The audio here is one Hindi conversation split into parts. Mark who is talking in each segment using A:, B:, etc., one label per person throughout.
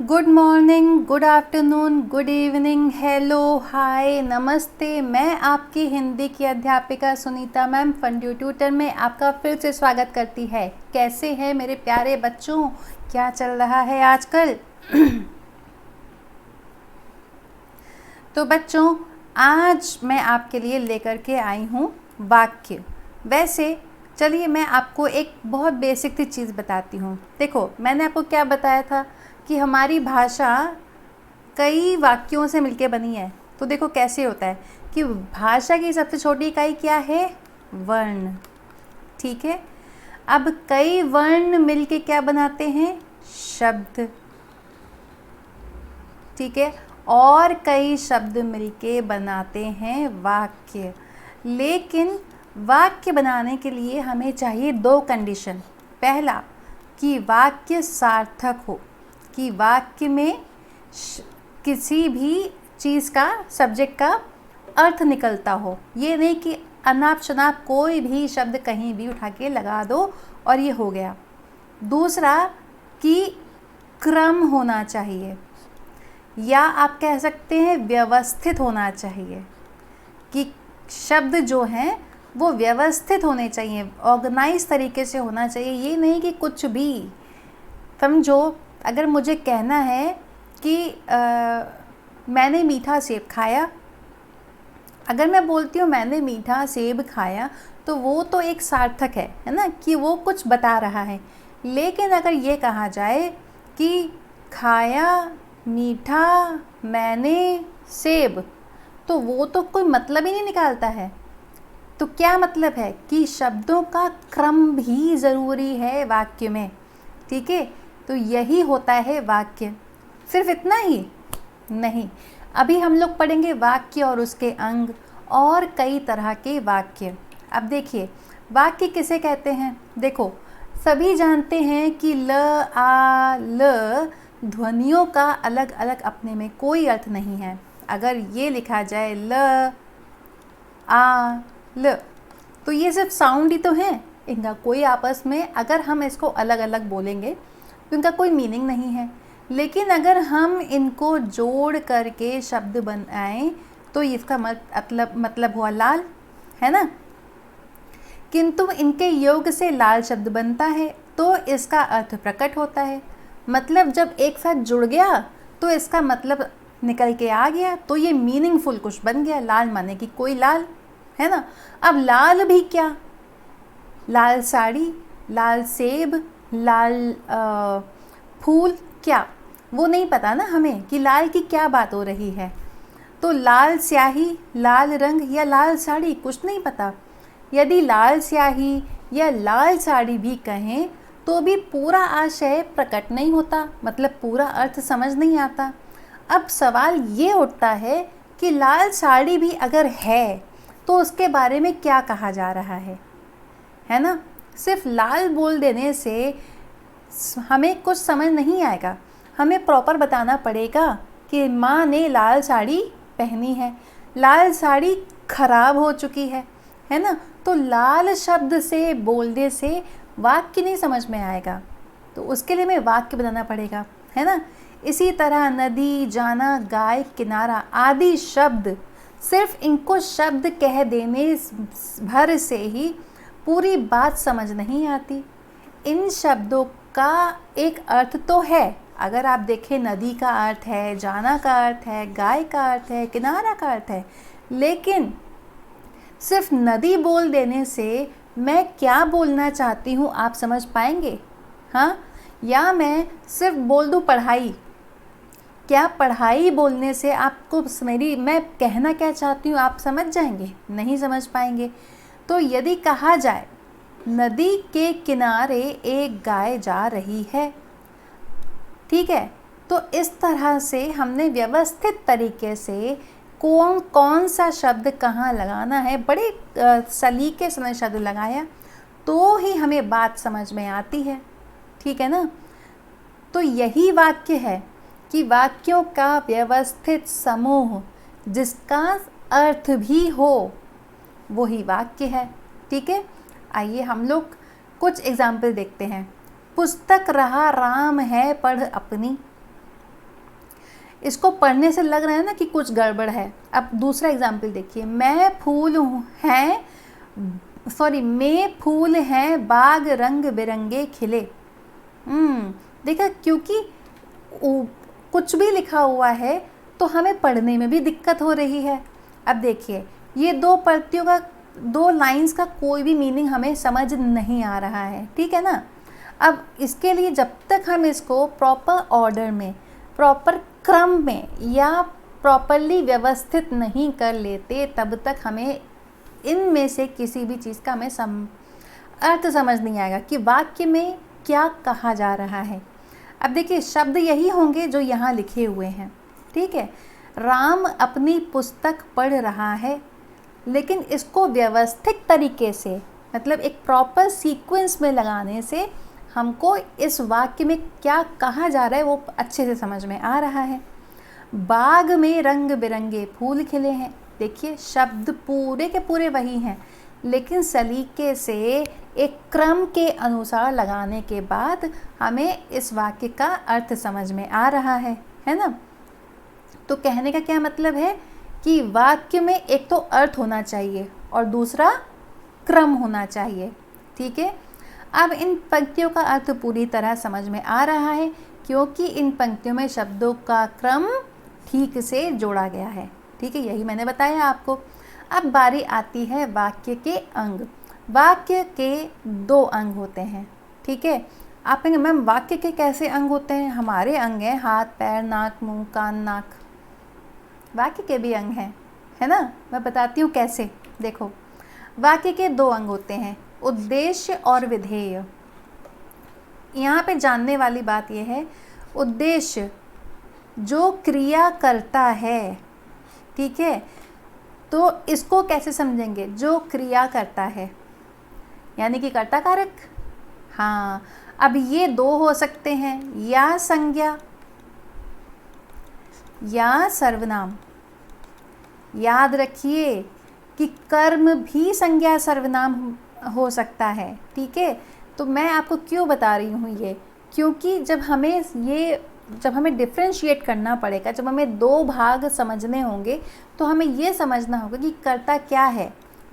A: Good morning, good afternoon, good evening, hello, hi, नमस्ते। मैं आपकी हिंदी की अध्यापिका सुनीता मैम फंड्यू ट्यूटर में आपका फिर से स्वागत करती है। कैसे हैं मेरे प्यारे बच्चों? क्या चल रहा है आजकल? तो बच्चों, आज मैं आपके लिए लेकर के आई हूँ वाक्य। वैसे चलिए मैं आपको एक बहुत बेसिक सी चीज़ बताती हूँ। देखो, मैंने आपको क्या बताया था कि हमारी भाषा कई वाक्यों से मिलके बनी है। तो देखो कैसे होता है कि भाषा की सबसे छोटी इकाई क्या है? वर्ण। ठीक है, अब कई वर्ण मिलके क्या बनाते हैं? शब्द। ठीक है, और कई शब्द मिलके बनाते हैं वाक्य। लेकिन वाक्य बनाने के लिए हमें चाहिए दो कंडीशन। पहला, कि वाक्य सार्थक हो, कि वाक्य में किसी भी चीज़ का, सब्जेक्ट का अर्थ निकलता हो। ये नहीं कि अनाप शनाप कोई भी शब्द कहीं भी उठा के लगा दो और ये हो गया। दूसरा, कि क्रम होना चाहिए, या आप कह सकते हैं व्यवस्थित होना चाहिए, कि शब्द जो हैं वो व्यवस्थित होने चाहिए, ऑर्गेनाइज तरीके से होना चाहिए। ये नहीं कि कुछ भी। समझो, अगर मुझे कहना है कि मैंने मीठा सेब खाया, अगर मैं बोलती हूँ मैंने मीठा सेब खाया, तो वो तो एक सार्थक है ना, कि वो कुछ बता रहा है। लेकिन अगर ये कहा जाए कि खाया मीठा मैंने सेब, तो वो तो कोई मतलब ही नहीं निकालता है। तो क्या मतलब है कि शब्दों का क्रम भी ज़रूरी है वाक्य में। ठीक है, तो यही होता है वाक्य। सिर्फ इतना ही नहीं, अभी हम लोग पढ़ेंगे वाक्य और उसके अंग और कई तरह के वाक्य। अब देखिए, वाक्य किसे कहते हैं? देखो, सभी जानते हैं कि ल, आ, ल ध्वनियों का अलग अलग अपने में कोई अर्थ नहीं है। अगर ये लिखा जाए ल, आ, ल, तो ये सिर्फ साउंड ही तो है, इनका कोई आपस में, अगर हम इसको अलग अलग बोलेंगे तो इनका कोई मीनिंग नहीं है। लेकिन अगर हम इनको जोड़ करके शब्द बनाएं तो इसका मतलब हुआ लाल, है ना। किंतु इनके योग से लाल शब्द बनता है तो इसका अर्थ प्रकट होता है। मतलब जब एक साथ जुड़ गया तो इसका मतलब निकल के आ गया, तो ये मीनिंगफुल कुछ बन गया। लाल माने कि कोई लाल, है ना। अब लाल भी क्या? लाल साड़ी, लाल सेब, लाल फूल, क्या वो नहीं पता ना हमें कि लाल की क्या बात हो रही है। तो लाल स्याही, लाल रंग या लाल साड़ी, कुछ नहीं पता। यदि लाल स्याही या लाल साड़ी भी कहें तो भी पूरा आशय प्रकट नहीं होता, मतलब पूरा अर्थ समझ नहीं आता। अब सवाल ये उठता है कि लाल साड़ी भी अगर है तो उसके बारे में क्या कहा जा रहा है ना। सिर्फ लाल बोल देने से हमें कुछ समझ नहीं आएगा। हमें प्रॉपर बताना पड़ेगा कि माँ ने लाल साड़ी पहनी है, लाल साड़ी खराब हो चुकी है ना। तो लाल शब्द से बोलने से वाक्य नहीं समझ में आएगा, तो उसके लिए हमें वाक्य बनाना पड़ेगा, है ना। इसी तरह नदी, जाना, गाय, किनारा आदि शब्द, सिर्फ इनको शब्द कह देने भर से ही पूरी बात समझ नहीं आती। इन शब्दों का एक अर्थ तो है। अगर आप देखें, नदी का अर्थ है, जाना का अर्थ है, गाय का अर्थ है, किनारा का अर्थ है। लेकिन सिर्फ नदी बोल देने से मैं क्या बोलना चाहती हूँ आप समझ पाएंगे? हाँ, या मैं सिर्फ बोल दूँ पढ़ाई, क्या पढ़ाई बोलने से आपको मैं कहना क्या चाहती हूँ आप समझ जाएंगे? नहीं समझ पाएंगे। तो यदि कहा जाए नदी के किनारे एक गाय जा रही है, ठीक है, तो इस तरह से हमने व्यवस्थित तरीके से कौन सा शब्द कहाँ लगाना है, बड़े सलीके से शब्द लगाया तो ही हमें बात समझ में आती है। ठीक है ना। तो यही वाक्य है कि वाक्यों का व्यवस्थित समूह जिसका अर्थ भी हो, वही वाक्य है। ठीक है, आइए हम लोग कुछ एग्जाम्पल देखते हैं। पुस्तक रहा राम है पढ़ अपनी, इसको पढ़ने से लग रहा है ना कि कुछ गड़बड़ है। अब दूसरा एग्जाम्पल देखिए, मैं फूल हैं बाग रंग बिरंगे खिले। देखा, क्योंकि कुछ भी लिखा हुआ है तो हमें पढ़ने में भी दिक्कत हो रही है। अब देखिए, ये दो पंक्तियों का, दो लाइंस का कोई भी मीनिंग हमें समझ नहीं आ रहा है, ठीक है ना। अब इसके लिए जब तक हम इसको प्रॉपर ऑर्डर में, प्रॉपर क्रम में या प्रॉपरली व्यवस्थित नहीं कर लेते, तब तक हमें इनमें से किसी भी चीज़ का हमें अर्थ समझ नहीं आएगा कि वाक्य में क्या कहा जा रहा है। अब देखिए, शब्द यही होंगे जो यहाँ लिखे हुए हैं, ठीक है। राम अपनी पुस्तक पढ़ रहा है, लेकिन इसको व्यवस्थित तरीके से, मतलब एक प्रॉपर सीक्वेंस में लगाने से हमको इस वाक्य में क्या कहा जा रहा है वो अच्छे से समझ में आ रहा है। बाग में रंग बिरंगे फूल खिले हैं। देखिए, शब्द पूरे के पूरे वही हैं, लेकिन सलीके से एक क्रम के अनुसार लगाने के बाद हमें इस वाक्य का अर्थ समझ में आ रहा है ना। तो कहने का क्या मतलब है कि वाक्य में एक तो अर्थ होना चाहिए और दूसरा क्रम होना चाहिए, ठीक है। अब इन पंक्तियों का अर्थ पूरी तरह समझ में आ रहा है, क्योंकि इन पंक्तियों में शब्दों का क्रम ठीक से जोड़ा गया है, ठीक है। यही मैंने बताया आपको। अब बारी आती है वाक्य के अंग। वाक्य के दो अंग होते हैं, ठीक है। आप कहेंगे मैम वाक्य के कैसे अंग होते हैं? हमारे अंग हैं हाथ, पैर, नाक, मुंह, कान, नाक। वाक्य के भी अंग हैं, है ना। मैं बताती हूँ कैसे। देखो, वाक्य के दो अंग होते हैं, उद्देश्य और विधेय। यहाँ पे जानने वाली बात यह है, उद्देश्य जो क्रिया करता है, ठीक है, तो इसको कैसे समझेंगे? जो क्रिया करता है, यानी कि कर्ता कारक। हाँ, अब ये दो हो सकते हैं, या संज्ञा या सर्वनाम। याद रखिए कि कर्म भी संज्ञा सर्वनाम हो सकता है, ठीक है। तो मैं आपको क्यों बता रही हूँ ये, क्योंकि जब हमें डिफ्रेंशिएट करना पड़ेगा, जब हमें दो भाग समझने होंगे, तो हमें ये समझना होगा कि कर्ता क्या है,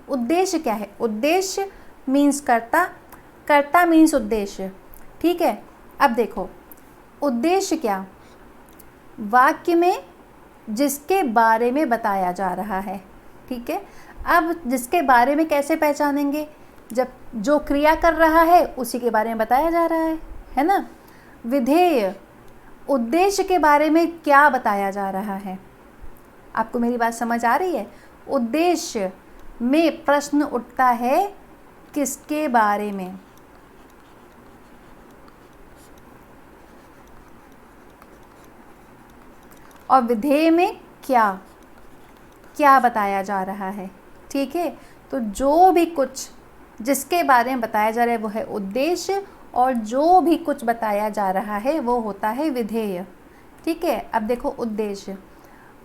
A: उद्देश्य क्या है। उद्देश्य मीन्स कर्ता, कर्ता मीन्स उद्देश्य, ठीक है। अब देखो, उद्देश्य क्या? वाक्य में जिसके बारे में बताया जा रहा है, ठीक है। अब जिसके बारे में कैसे पहचानेंगे? जब जो क्रिया कर रहा है उसी के बारे में बताया जा रहा है ना। विधेय, उद्देश्य के बारे में क्या बताया जा रहा है? आपको मेरी बात समझ आ रही है? उद्देश्य में प्रश्न उठता है किसके बारे में? और विधेय में क्या बताया जा रहा है, ठीक है। तो जो भी कुछ जिसके बारे में बताया जा रहा है वो है उद्देश्य, और जो भी कुछ बताया जा रहा है वो होता है विधेय, ठीक है। अब देखो,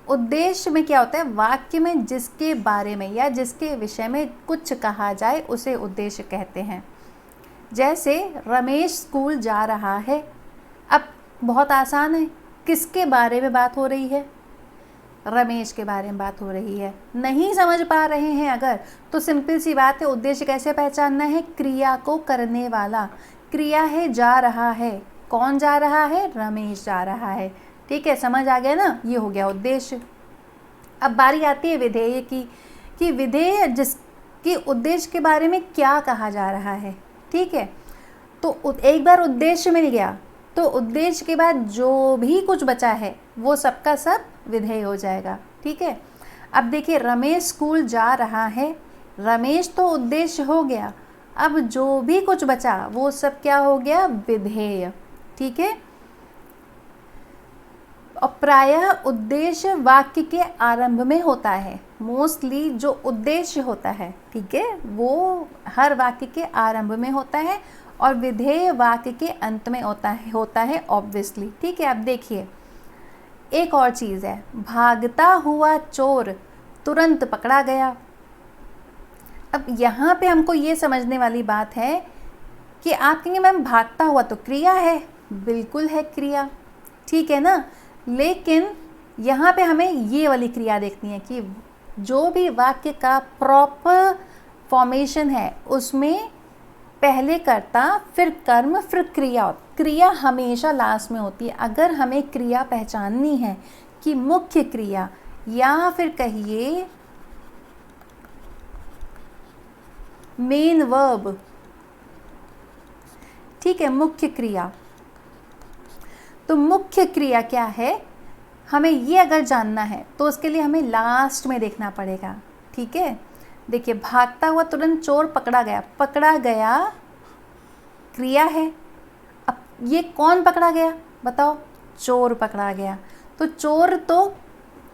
A: उद्देश्य में क्या होता है? वाक्य में जिसके बारे में या जिसके विषय में कुछ कहा जाए उसे उद्देश्य कहते हैं। जैसे रमेश स्कूल जा रहा है। अब बहुत आसान है, किसके बारे में बात हो रही है? रमेश के बारे में बात हो रही है। नहीं समझ पा रहे हैं अगर, तो सिंपल सी बात है, उद्देश्य कैसे पहचानना है? क्रिया को करने वाला। क्रिया है जा रहा है, कौन जा रहा है? रमेश जा रहा है, ठीक है। समझ आ गया ना, ये हो गया उद्देश्य। अब बारी आती है विधेय की, कि विधेय जिसके उद्देश्य के बारे में क्या कहा जा रहा है, ठीक है। तो एक बार उद्देश्य मिल गया, तो उद्देश्य के बाद जो भी कुछ बचा है वो सबका सब विधेय हो जाएगा, ठीक है। अब देखिए, रमेश स्कूल जा रहा है, रमेश तो उद्देश्य हो गया, अब जो भी कुछ बचा वो सब क्या हो गया? विधेय, ठीक है। और प्रायः उद्देश्य वाक्य के आरंभ में होता है। मोस्टली जो उद्देश्य होता है, ठीक है, वो हर वाक्य के आरंभ में होता है, और विधेय वाक्य के अंत में होता है ऑब्वियसली, ठीक है। अब देखिए, एक और चीज़ है, भागता हुआ चोर तुरंत पकड़ा गया। अब यहाँ पे हमको ये समझने वाली बात है कि आप कहेंगे मैम भागता हुआ तो क्रिया है, बिल्कुल है क्रिया, ठीक है ना। लेकिन यहाँ पे हमें ये वाली क्रिया देखनी है कि जो भी वाक्य का प्रॉपर फॉर्मेशन है उसमें पहले कर्ता फिर कर्म फिर क्रिया, क्रिया हमेशा लास्ट में होती है। अगर हमें क्रिया पहचाननी है कि मुख्य क्रिया या फिर कहिए मेन वर्ब, ठीक है, मुख्य क्रिया, तो मुख्य क्रिया क्या है हमें ये अगर जानना है तो उसके लिए हमें लास्ट में देखना पड़ेगा। ठीक है, देखिए भागता हुआ तुरंत चोर पकड़ा गया, पकड़ा गया क्रिया है। अब ये कौन पकड़ा गया बताओ, चोर पकड़ा गया, तो चोर तो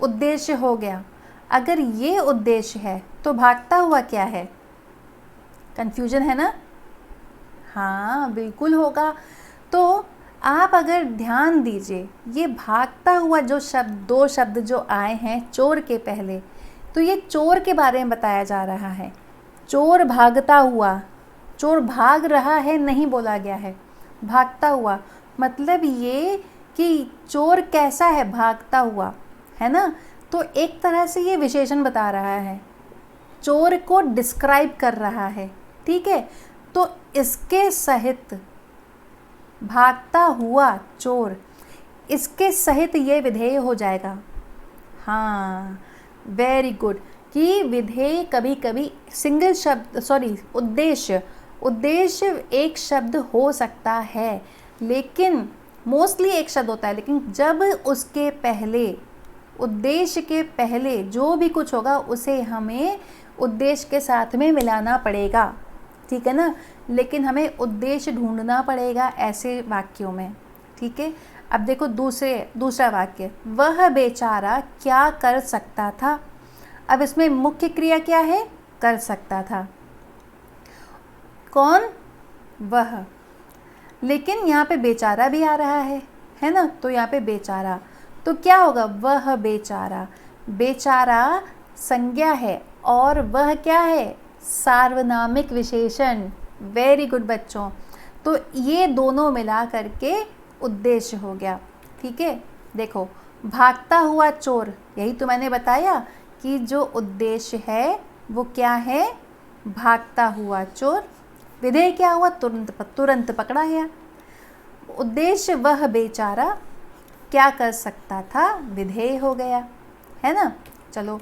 A: उद्देश्य हो गया। अगर ये उद्देश्य है तो भागता हुआ क्या है, कंफ्यूजन है ना? हाँ बिल्कुल होगा। तो आप अगर ध्यान दीजिए ये भागता हुआ जो शब्द, दो शब्द जो आए हैं चोर के पहले, तो ये चोर के बारे में बताया जा रहा है। चोर भागता हुआ, चोर भाग रहा है नहीं बोला गया है, भागता हुआ, मतलब ये कि चोर कैसा है, भागता हुआ, है ना? तो एक तरह से ये विशेषण बता रहा है, चोर को डिस्क्राइब कर रहा है। ठीक है, तो इसके सहित भागता हुआ चोर, इसके सहित ये विधेय हो जाएगा। हाँ वेरी गुड, कि विधेय कभी कभी सिंगल शब्द, सॉरी उद्देश्य, उद्देश्य एक शब्द हो सकता है, लेकिन मोस्टली एक शब्द होता है, लेकिन जब उसके पहले, उद्देश्य के पहले जो भी कुछ होगा उसे हमें उद्देश्य के साथ में मिलाना पड़ेगा। ठीक है ना? लेकिन हमें उद्देश्य ढूंढना पड़ेगा ऐसे वाक्यों में। ठीक है, अब देखो दूसरा वाक्य, वह बेचारा क्या कर सकता था। अब इसमें मुख्य क्रिया क्या है, कर सकता था, कौन, वह, लेकिन यहाँ पे बेचारा भी आ रहा है ना? तो यहाँ पे बेचारा, तो क्या होगा, वह बेचारा, बेचारा संज्ञा है और वह क्या है, सार्वनामिक विशेषण। वेरी गुड बच्चों, तो ये दोनों मिला करके उद्देश्य हो गया। ठीक है, देखो भागता हुआ चोर, यही तो मैंने बताया कि जो उद्देश्य है वो क्या है, भागता हुआ चोर, विधेय क्या हुआ, तुरंत पकड़ा गया। उद्देश्य वह बेचारा क्या कर सकता था, विधेय हो गया, है ना? चलो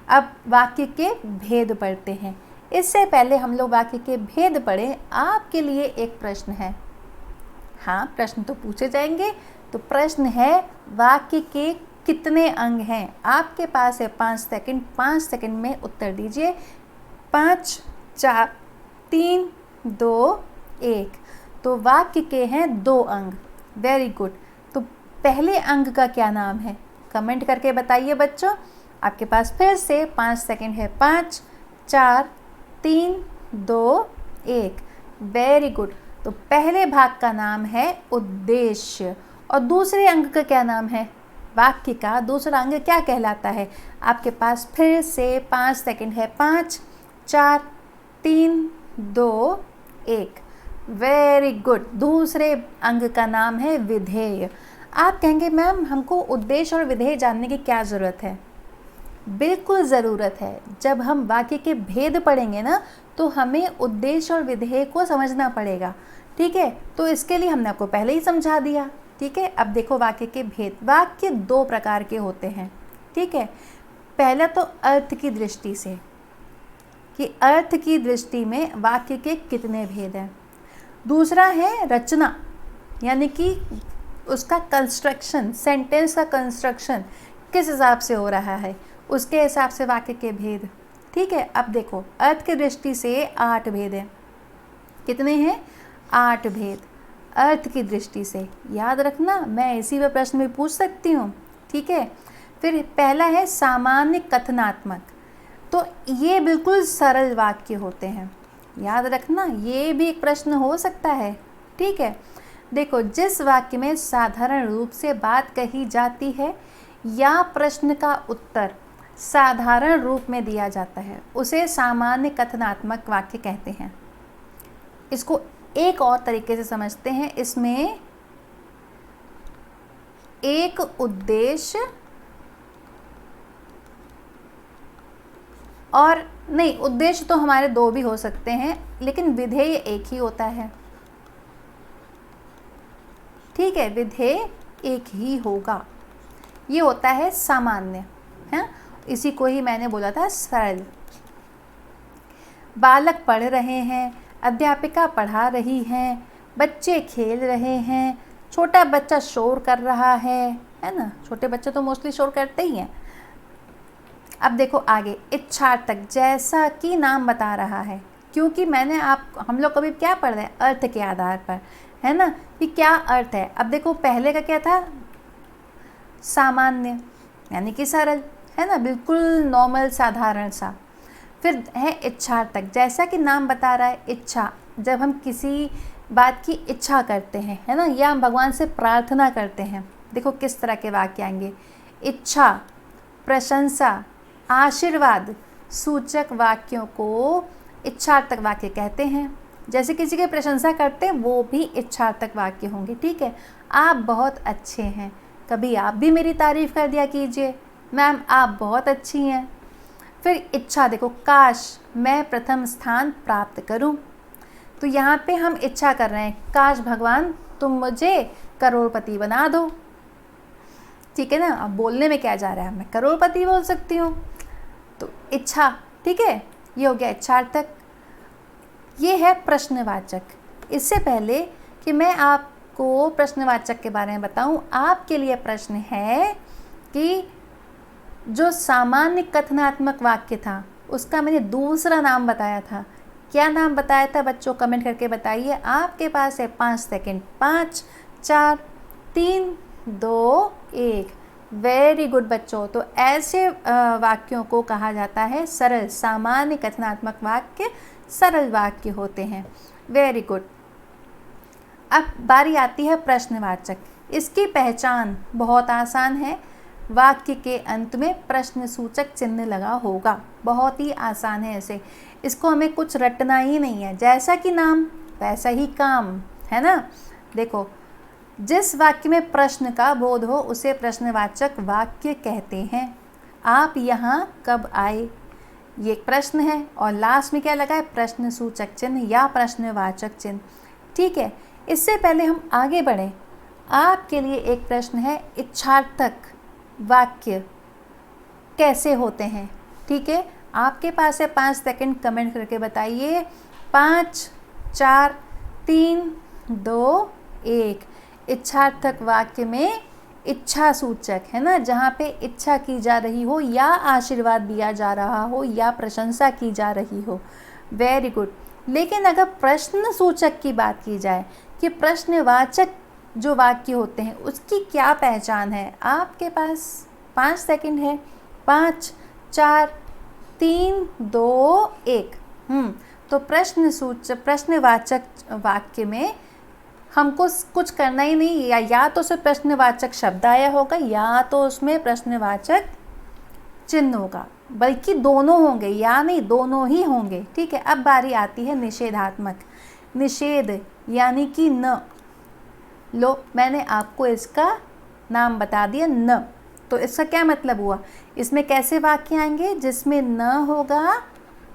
A: अब वाक्य के भेद पढ़ते हैं। इससे पहले हम लोग वाक्य के भेद पढ़ें, आपके लिए एक प्रश्न है। हाँ प्रश्न तो पूछे जाएंगे, तो प्रश्न है वाक्य के कितने अंग हैं? आपके पास है 5 सेकंड, 5 सेकंड में उत्तर दीजिए। 5 4 3 2 1। तो वाक्य के हैं 2 अंग। वेरी गुड, तो पहले अंग का क्या नाम है, कमेंट करके बताइए बच्चों। आपके पास फिर से 5 सेकंड है। 5 4 3 2 1। वेरी गुड, तो पहले भाग का नाम है उद्देश्य, और दूसरे अंग का क्या नाम है, वाक्य का दूसरा अंग क्या कहलाता है? आपके पास फिर से 5 सेकंड है। 5 4 3 2 1। वेरी गुड, दूसरे अंग का नाम है विधेय। आप कहेंगे मैम हमको उद्देश्य और विधेय जानने की क्या ज़रूरत है? बिल्कुल ज़रूरत है। जब हम वाक्य के भेद पढ़ेंगे ना, तो हमें उद्देश्य और विधेय को समझना पड़ेगा। ठीक है, तो इसके लिए हमने आपको पहले ही समझा दिया। ठीक है, अब देखो वाक्य के भेद। वाक्य 2 प्रकार के होते हैं। ठीक है, पहला तो अर्थ की दृष्टि से, कि अर्थ की दृष्टि में वाक्य के कितने भेद हैं। दूसरा है रचना, यानी कि उसका कंस्ट्रक्शन, सेंटेंस का कंस्ट्रक्शन किस हिसाब से हो रहा है, उसके हिसाब से वाक्य के भेद। ठीक है, अब देखो अर्थ की दृष्टि से 8 भेद हैं। कितने हैं? 8 भेद अर्थ की दृष्टि से। याद रखना, मैं इसी पर प्रश्न भी पूछ सकती हूँ। ठीक है, फिर पहला है सामान्य कथनात्मक, तो ये बिल्कुल सरल वाक्य होते हैं। याद रखना, ये भी एक प्रश्न हो सकता है। ठीक है, देखो जिस वाक्य में साधारण रूप से बात कही जाती है या प्रश्न का उत्तर साधारण रूप में दिया जाता है, उसे सामान्य कथनात्मक वाक्य कहते हैं। इसको एक और तरीके से समझते हैं, इसमें एक उद्देश्य और नहीं, उद्देश्य तो हमारे दो भी हो सकते हैं, लेकिन विधेय एक ही होता है। ठीक है, विधेय एक ही होगा। ये होता है सामान्य, है, इसी को ही मैंने बोला था सरल। बालक पढ़ रहे हैं, अध्यापिका पढ़ा रही हैं, बच्चे खेल रहे हैं, छोटा बच्चा शोर कर रहा है ना। छोटे बच्चे तो मोस्टली शोर करते ही हैं। अब देखो आगे, इच्छार्थक, जैसा कि नाम बता रहा है, क्योंकि हम लोग कभी क्या पढ़ रहे हैं, अर्थ के आधार पर, है ना, कि क्या अर्थ है। अब देखो पहले का क्या था, सामान्य यानी कि सरल, है ना, बिल्कुल नॉर्मल साधारण सा। फिर है इच्छार्थक, जैसा कि नाम बता रहा है, इच्छा, जब हम किसी बात की इच्छा करते हैं, है ना, या हम भगवान से प्रार्थना करते हैं। देखो किस तरह के वाक्य आएंगे, इच्छा, प्रशंसा, आशीर्वाद सूचक वाक्यों को इच्छार्थक वाक्य कहते हैं। जैसे किसी की प्रशंसा करते हैं, वो भी इच्छार्थक वाक्य होंगे। ठीक है, आप बहुत अच्छे हैं, कभी आप भी मेरी तारीफ़ कर दिया कीजिए, मैम आप बहुत अच्छी हैं। फिर इच्छा देखो, काश मैं प्रथम स्थान प्राप्त करूं। तो यहाँ पे हम इच्छा कर रहे हैं, काश भगवान तुम मुझे करोड़पति बना दो। ठीक है ना, अब बोलने में क्या जा रहा है, मैं करोड़पति बोल सकती हूँ। तो इच्छा, ठीक है, ये हो गया इच्छार्थक। ये है प्रश्नवाचक। इससे पहले कि मैं आपको प्रश्नवाचक के बारे में बताऊं, आपके लिए प्रश्न है कि जो सामान्य कथनात्मक वाक्य था उसका मैंने दूसरा नाम बताया था। क्या नाम बताया था बच्चों, कमेंट करके बताइए। आपके पास है 5 सेकंड, 5 4 3 2 1। वेरी गुड बच्चों। तो ऐसे वाक्यों को कहा जाता है सरल। सामान्य कथनात्मक वाक्य सरल वाक्य होते हैं। Very good. अब बारी आती है प्रश्नवाचक। इसकी पहचान बहुत आसान है, वाक्य के अंत में प्रश्न सूचक चिन्ह लगा होगा। बहुत ही आसान है ऐसे, इसको हमें कुछ रटना ही नहीं है। जैसा कि नाम वैसा ही काम, है ना। देखो, जिस वाक्य में प्रश्न का बोध हो उसे प्रश्नवाचक वाक्य कहते हैं। आप यहाँ कब आए, ये एक प्रश्न है, और लास्ट में क्या लगा है, प्रश्न सूचक चिन्ह या प्रश्नवाचक चिन्ह। ठीक है, इससे पहले हम आगे बढ़ें, आपके लिए एक प्रश्न है, इच्छार्थक वाक्य कैसे होते हैं। ठीक है, आपके पास है 5 सेकंड, कमेंट करके बताइए। 5 4 3 2 1। इच्छार्थक वाक्य में इच्छा सूचक, है ना, जहाँ पे इच्छा की जा रही हो या आशीर्वाद दिया जा रहा हो या प्रशंसा की जा रही हो। Very good. लेकिन अगर प्रश्न सूचक की बात की जाए कि प्रश्नवाचक जो वाक्य होते हैं उसकी क्या पहचान है, आपके पास 5 सेकंड है। 5 4 3 2 1। तो प्रश्नवाचक वाक्य में हमको कुछ करना ही नहीं, या तो उसमें प्रश्नवाचक शब्द आया होगा या तो उसमें प्रश्नवाचक चिन्ह होगा, बल्कि दोनों होंगे, या नहीं दोनों ही होंगे। ठीक है, अब बारी आती है निषेधात्मक। निषेध यानी कि न। लो, मैंने आपको इसका नाम बता दिया, न। तो इसका क्या मतलब हुआ, इसमें कैसे वाक्य आएंगे जिसमें न होगा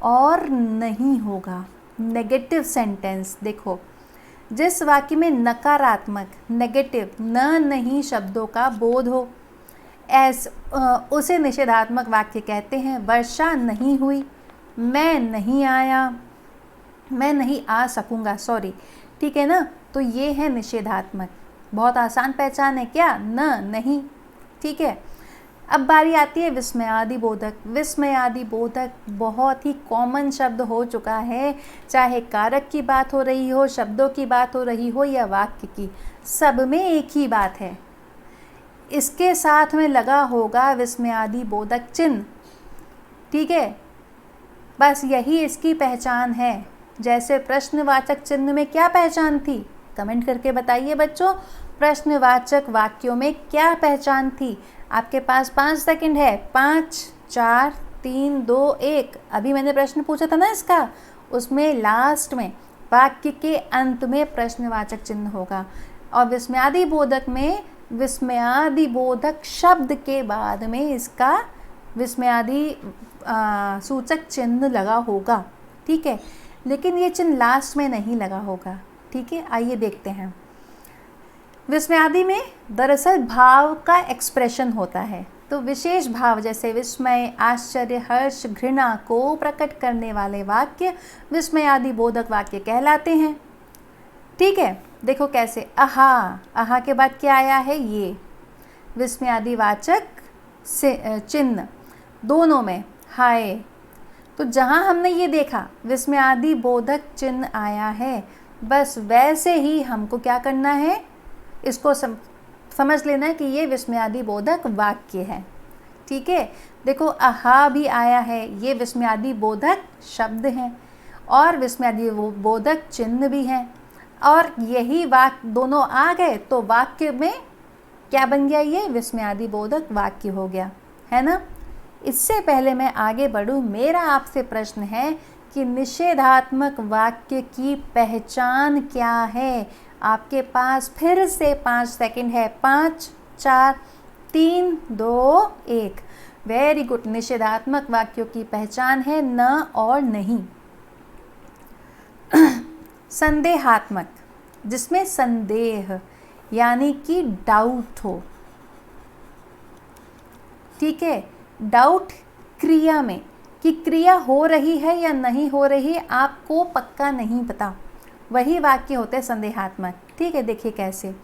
A: और नहीं होगा। Negative sentence. देखो, जिस वाक्य में नकारात्मक, नेगेटिव, न नहीं शब्दों का बोध हो, उसे निषेधात्मक वाक्य कहते हैं। वर्षा नहीं हुई, मैं नहीं आया, मैं नहीं आ सकूंगा, सॉरी। ठीक है ना, तो ये है निषेधात्मक। बहुत आसान पहचान है क्या, न नहीं। ठीक है, अब बारी आती है विस्मयादिबोधक। विस्मयादिबोधक बहुत ही कॉमन शब्द हो चुका है, चाहे कारक की बात हो रही हो, शब्दों की बात हो रही हो या वाक्य की, सब में एक ही बात है। इसके साथ में लगा होगा विस्मयादिबोधक चिन्ह। ठीक है, बस यही इसकी पहचान है। जैसे प्रश्नवाचक चिन्ह में क्या पहचान थी, कमेंट करके बताइए बच्चों। प्रश्नवाचक वाक्यों में क्या पहचान थी। आपके पास 5 सेकंड है। 5 4 3 2 1। अभी मैंने प्रश्न पूछा था ना इसका, उसमें लास्ट में वाक्य के अंत में प्रश्नवाचक चिन्ह होगा, और विस्मयादिबोधक में विस्मयादिबोधक शब्द के बाद में इसका विस्मयादि सूचक चिन्ह लगा होगा, ठीक है, लेकिन ये चिन्ह लास्ट में नहीं लगा होगा, ठीक है। आइए देखते हैं। विस्मयादि में दरअसल भाव का एक्सप्रेशन होता है, तो विशेष भाव जैसे विस्मय, आश्चर्य, हर्ष, घृणा को प्रकट करने वाले वाक्य विस्मयादि बोधक वाक्य कहलाते हैं, ठीक है। देखो कैसे, आहा, आहा के बाद क्या आया है, ये विस्मयादि वाचक से चिन्ह दोनों में हाय। तो जहाँ हमने ये देखा विस्मयादि बोधक चिन्ह आया है, बस वैसे ही हमको क्या करना है, इसको समझ लेना है कि ये विस्मयादि बोधक वाक्य है, ठीक है। देखो आहा भी आया है, ये विस्मयादि बोधक शब्द हैं और विस्मयादि बोधक चिन्ह भी हैं, और यही वाक्य दोनों आ गए तो वाक्य में क्या बन गया, ये विस्मयादि बोधक वाक्य हो गया, है ना। इससे पहले मैं आगे बढ़ूँ, मेरा आपसे प्रश्न है कि निषेधात्मक वाक्य की पहचान क्या है। आपके पास फिर से 5 सेकंड है, 5 4 3 2 1। Very good. निषेधात्मक वाक्यों की पहचान है न और नहीं। संदेहात्मक, जिसमें संदेह यानी कि डाउट हो, ठीक है। डाउट क्रिया में, कि क्रिया हो रही है या नहीं हो रही, आपको पक्का नहीं पता, वही वाक्य होते हैं संदेहात्मक, ठीक है। देखिए कैसे,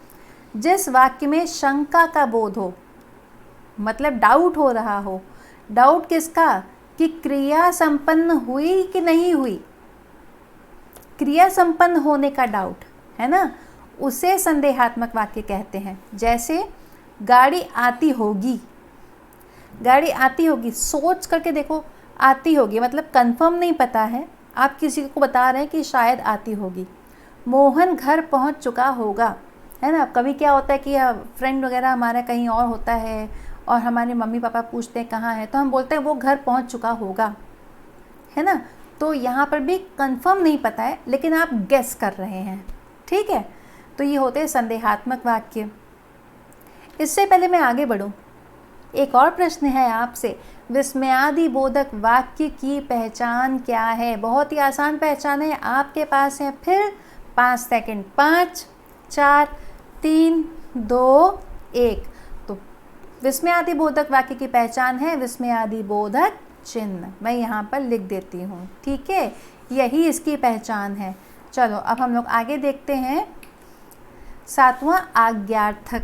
A: जिस वाक्य में शंका का बोध हो, मतलब डाउट हो रहा हो। डाउट किसका, कि क्रिया संपन्न हुई कि नहीं हुई, क्रिया संपन्न होने का डाउट, है ना, उसे संदेहात्मक वाक्य कहते हैं। जैसे गाड़ी आती होगी, गाड़ी आती होगी, सोच करके देखो, आती होगी मतलब कंफर्म नहीं पता है, आप किसी को बता रहे हैं कि शायद आती होगी। मोहन घर पहुंच चुका होगा, है ना। कभी क्या होता है कि फ्रेंड वगैरह हमारा कहीं और होता है और हमारे मम्मी पापा पूछते हैं कहाँ है, तो हम बोलते हैं वो घर पहुंच चुका होगा, है ना। तो यहाँ पर भी कंफर्म नहीं पता है, लेकिन आप गेस कर रहे हैं, ठीक है। तो ये होते हैं संदेहात्मक वाक्य। इससे पहले मैं आगे बढ़ूँ, एक और प्रश्न है आपसे, विस्मयादि बोधक वाक्य की पहचान क्या है। बहुत ही आसान पहचान है, आपके पास है फिर 5 सेकंड, 5 4 3 2 1। तो विस्मयादि बोधक वाक्य की पहचान है विस्मयादि बोधक चिन्ह, मैं यहाँ पर लिख देती हूँ, ठीक है। यही इसकी पहचान है। चलो अब हम लोग आगे देखते हैं। 7वां आज्ञार्थक,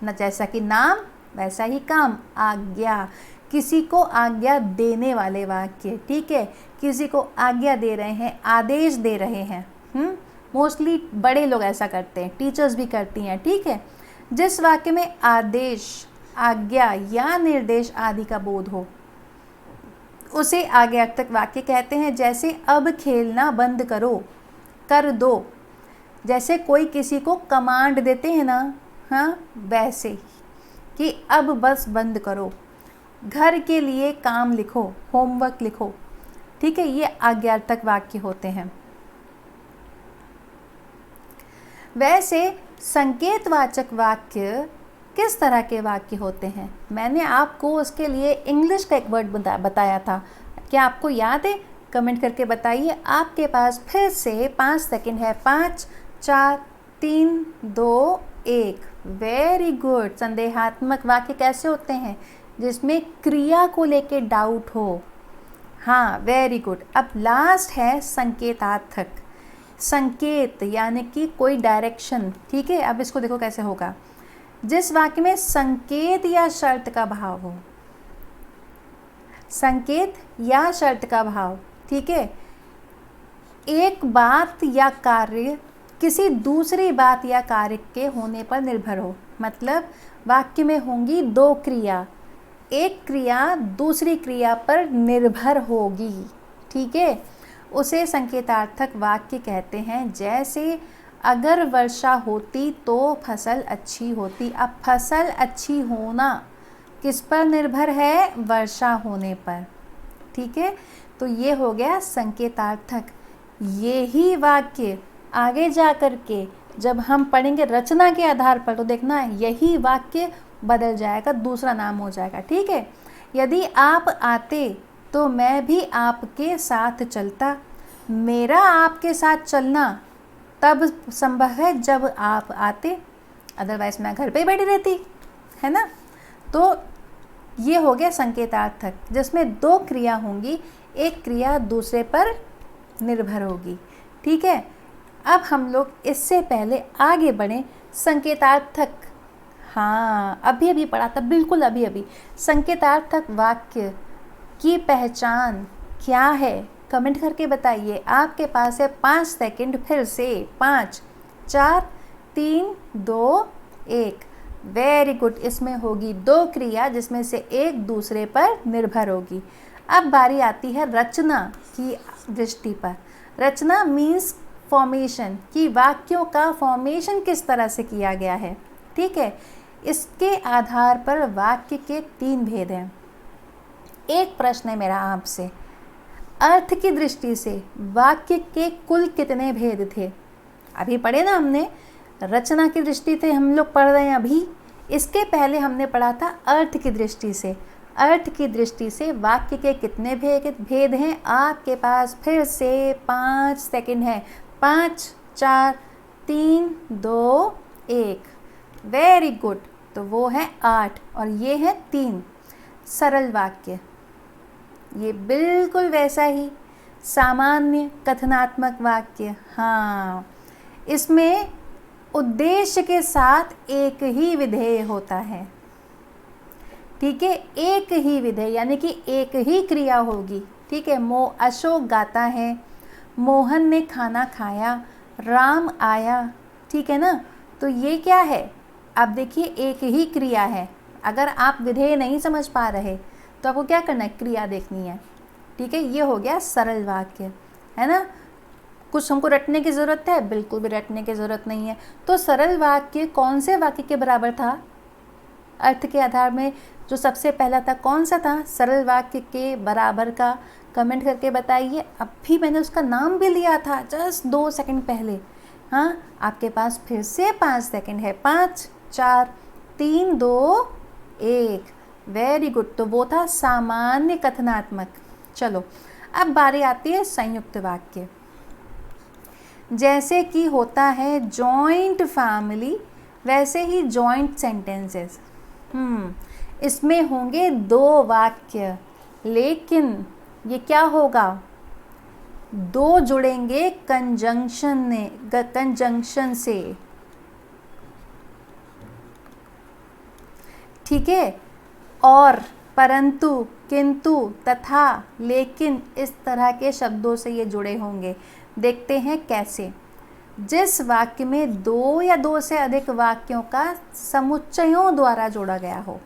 A: न जैसा कि नाम वैसा ही काम, आज्ञा, किसी को आज्ञा देने वाले वाक्य, ठीक है। किसी को आज्ञा दे रहे हैं, आदेश दे रहे हैं, मोस्टली बड़े लोग ऐसा करते हैं, टीचर्स भी करती हैं, ठीक है। जिस वाक्य में आदेश, आज्ञा या निर्देश आदि का बोध हो, उसे आज्ञार्थक वाक्य कहते हैं। जैसे अब खेलना बंद करो, कर दो, जैसे कोई किसी को कमांड देते हैं ना, हाँ वैसे कि अब बस बंद करो। घर के लिए काम लिखो, होमवर्क लिखो, ठीक है। ये आज्ञार्थक वाक्य होते हैं। वैसे संकेतवाचक वाक्य किस तरह के वाक्य होते हैं, मैंने आपको उसके लिए इंग्लिश का एक वर्ड बताया था, क्या आपको याद है? कमेंट करके बताइए। आपके पास फिर से 5 सेकंड है, 5 4 3 2 1। Very good. संदेहात्मक वाक्य कैसे होते हैं, जिसमें क्रिया को लेके डाउट हो, हाँ वेरी गुड। अब लास्ट है संकेतार्थक, संकेत यानी कि कोई डायरेक्शन, ठीक है। अब इसको देखो कैसे होगा, जिस वाक्य में संकेत या शर्त का भाव हो, संकेत या शर्त का भाव, ठीक है। एक बात या कार्य किसी दूसरी बात या कार्य के होने पर निर्भर हो, मतलब वाक्य में होंगी 2 क्रिया, एक क्रिया दूसरी क्रिया पर निर्भर होगी, ठीक है, उसे संकेतार्थक वाक्य कहते हैं। जैसे अगर वर्षा होती तो फसल अच्छी होती। अब फसल अच्छी होना किस पर निर्भर है, वर्षा होने पर, ठीक है। तो ये हो गया संकेतार्थक। यही वाक्य आगे जा कर के जब हम पढ़ेंगे रचना के आधार पर, तो देखना यही वाक्य बदल जाएगा, दूसरा नाम हो जाएगा, ठीक है। यदि आप आते तो मैं भी आपके साथ चलता, मेरा आपके साथ चलना तब संभव है जब आप आते, अदरवाइज़ मैं घर पे ही बैठी रहती, है ना। तो ये हो गया संकेतार्थक, जिसमें दो क्रिया होंगी, एक क्रिया दूसरे पर निर्भर होगी। ठीक है, अब हम लोग इससे पहले आगे बढ़ें। संकेतार्थक, हाँ अभी अभी पढ़ा था, बिल्कुल अभी अभी। संकेतार्थक वाक्य की पहचान क्या है, कमेंट करके बताइए। आपके पास है 5 सेकंड, फिर से 5 4 3 2 1। Very good. इसमें होगी दो क्रिया जिसमें से एक दूसरे पर निर्भर होगी। अब बारी आती है रचना की दृष्टि पर। रचना मीन्स फॉर्मेशन, कि वाक्यों का फॉर्मेशन किस तरह से किया गया है। ठीक है, इसके आधार पर वाक्य के 3 भेद हैं। एक प्रश्न है मेरा आपसे, अर्थ की दृष्टि से वाक्य के कुल कितने भेद थे? अभी पढ़े ना हमने, रचना की दृष्टि से हम लोग पढ़ रहे हैं अभी, इसके पहले हमने पढ़ा था अर्थ की दृष्टि से। अर्थ की दृष्टि से वाक्य के कितने भेद हैं? आपके पास फिर से 5 सेकंड है। 5 4 3 2 1। Very good. तो वो है 8 और ये है 3। सरल वाक्य, ये बिल्कुल वैसा ही। सामान्य कथनात्मक वाक्य, हाँ इसमें उद्देश्य के साथ एक ही विधेय होता है। ठीक है, एक ही विधेय यानी कि एक ही क्रिया होगी। ठीक है, अशोक गाता है, मोहन ने खाना खाया, राम आया। ठीक है ना, तो ये क्या है? अब देखिए एक ही क्रिया है। अगर आप विधेय नहीं समझ पा रहे तो आपको क्या करना है? क्रिया देखनी है। ठीक है, ये हो गया सरल वाक्य, है ना। कुछ हमको रटने की ज़रूरत है? बिल्कुल भी रटने की ज़रूरत नहीं है। तो सरल वाक्य कौन से वाक्य के बराबर था? अर्थ के आधार में जो सबसे पहला था कौन सा था? सरल वाक्य के बराबर का कमेंट करके बताइए। अभी मैंने उसका नाम भी लिया था जस्ट 2 सेकंड पहले। हाँ, आपके पास फिर से 5 सेकंड है। 5 4 3 2 1। Very good. तो वो था सामान्य कथनात्मक। चलो अब बारी आती है संयुक्त वाक्य। जैसे कि होता है जॉइंट फैमिली, वैसे ही जॉइंट सेंटेंसेस। इसमें होंगे 2 वाक्य, लेकिन ये क्या होगा? 2 जुड़ेंगे कंजंक्शन से। ठीक है, और, परंतु, किंतु, तथा, लेकिन इस तरह के शब्दों से ये जुड़े होंगे। देखते हैं कैसे। जिस वाक्य में 2 या 2 से अधिक वाक्यों का समुच्चयों द्वारा जोड़ा गया हो।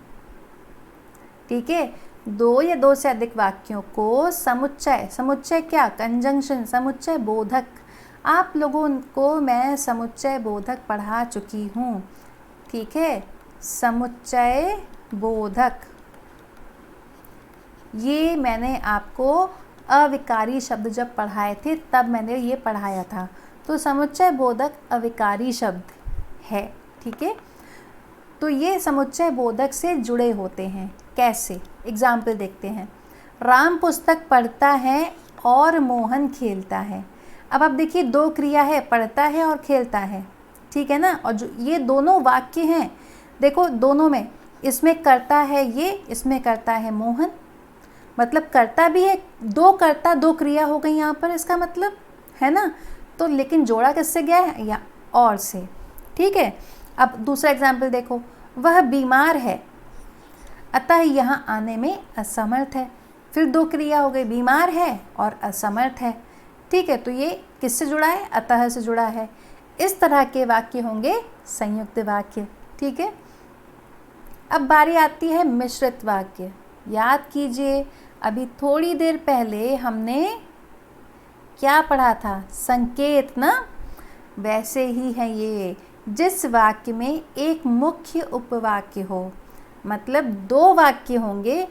A: ठीक है, 2 या 2 से अधिक वाक्यों को समुच्चय क्या? कंजंक्शन, समुच्चय बोधक। आप लोगों को मैं समुच्चय बोधक पढ़ा चुकी हूँ। ठीक है, समुच्चय बोधक ये मैंने आपको अविकारी शब्द जब पढ़ाए थे तब मैंने ये पढ़ाया था। तो समुच्चय बोधक अविकारी शब्द है। ठीक है, तो ये समुच्चय बोधक से जुड़े होते हैं। कैसे? एग्जाम्पल देखते हैं। राम पुस्तक पढ़ता है और मोहन खेलता है। अब आप देखिए 2 क्रिया है, पढ़ता है और खेलता है। ठीक है ना, और जो ये दोनों वाक्य हैं, देखो दोनों में, इसमें करता है ये, इसमें करता है मोहन। मतलब करता भी है, 2 करता 2 क्रिया हो गई यहाँ पर, इसका मतलब, है ना। तो लेकिन जोड़ा किससे गया है? या और से। ठीक है, अब दूसरा एग्जाम्पल देखो। वह बीमार है अतः यहाँ आने में असमर्थ है। फिर 2 क्रिया हो गई, बीमार है और असमर्थ है। ठीक है, तो ये किससे जुड़ा है? अतः से जुड़ा है। इस तरह के वाक्य होंगे संयुक्त वाक्य। ठीक है, अब बारी आती है मिश्रित वाक्य। याद कीजिए, अभी थोड़ी देर पहले हमने क्या पढ़ा था? संकेत ना। वैसे ही है ये। जिस वाक्य में एक मुख्य उपवाक्य हो, मतलब 2 वाक्य होंगे,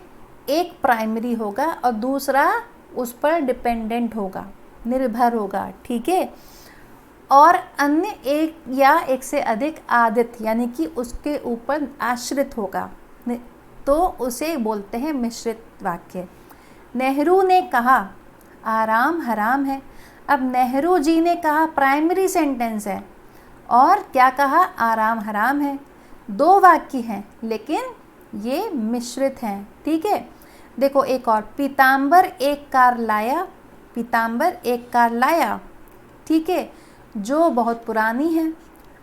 A: एक प्राइमरी होगा और दूसरा उस पर डिपेंडेंट होगा, निर्भर होगा। ठीक है, और अन्य एक या एक से अधिक आदित यानी कि उसके ऊपर आश्रित होगा। तो उसे बोलते हैं मिश्रित वाक्य। नेहरू ने कहा आराम हराम है। अब नेहरू जी ने कहा प्राइमरी सेंटेंस है, और क्या कहा, आराम हराम है। दो वाक्य हैं लेकिन ये मिश्रित हैं, ठीक है। देखो एक और, पीताम्बर एक कार लाया, पीताम्बर एक कार लाया, ठीक है, जो बहुत पुरानी है।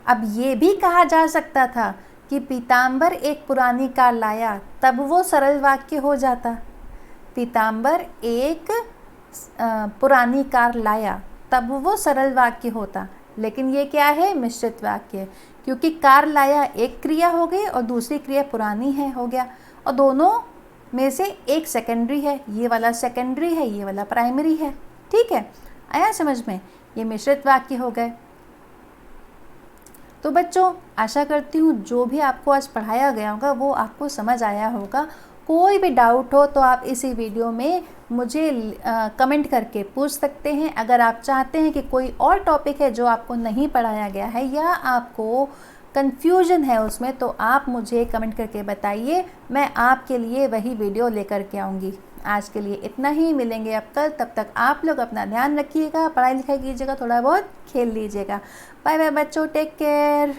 A: अब ये भी कहा जा सकता था कि पीताम्बर एक पुरानी कार लाया, तब वो सरल वाक्य हो जाता। पीताम्बर एक पुरानी कार लाया, तब वो सरल वाक्य होता। लेकिन ये क्या है, मिश्रित वाक्य, क्योंकि कार लाया एक क्रिया हो गई और दूसरी क्रिया पुरानी है हो गया, और दोनों में से एक सेकेंडरी है, ये वाला सेकेंडरी है, ये वाला प्राइमरी है, ठीक है। आया समझ में, ये मिश्रित वाक्य हो गए। तो बच्चों आशा करती हूँ जो भी आपको आज पढ़ाया गया होगा वो आपको समझ आया होगा। कोई भी डाउट हो तो आप इसी वीडियो में मुझे कमेंट करके पूछ सकते हैं। अगर आप चाहते हैं कि कोई और टॉपिक है जो आपको नहीं पढ़ाया गया है या आपको कन्फ्यूजन है उसमें, तो आप मुझे कमेंट करके बताइए, मैं आपके लिए वही वीडियो लेकर के आऊँगी। आज के लिए इतना ही, मिलेंगे अब कल। तब तक आप लोग अपना ध्यान रखिएगा, पढ़ाई लिखाई कीजिएगा, थोड़ा बहुत खेल लीजिएगा। बाय बाय बच्चों, टेक केयर।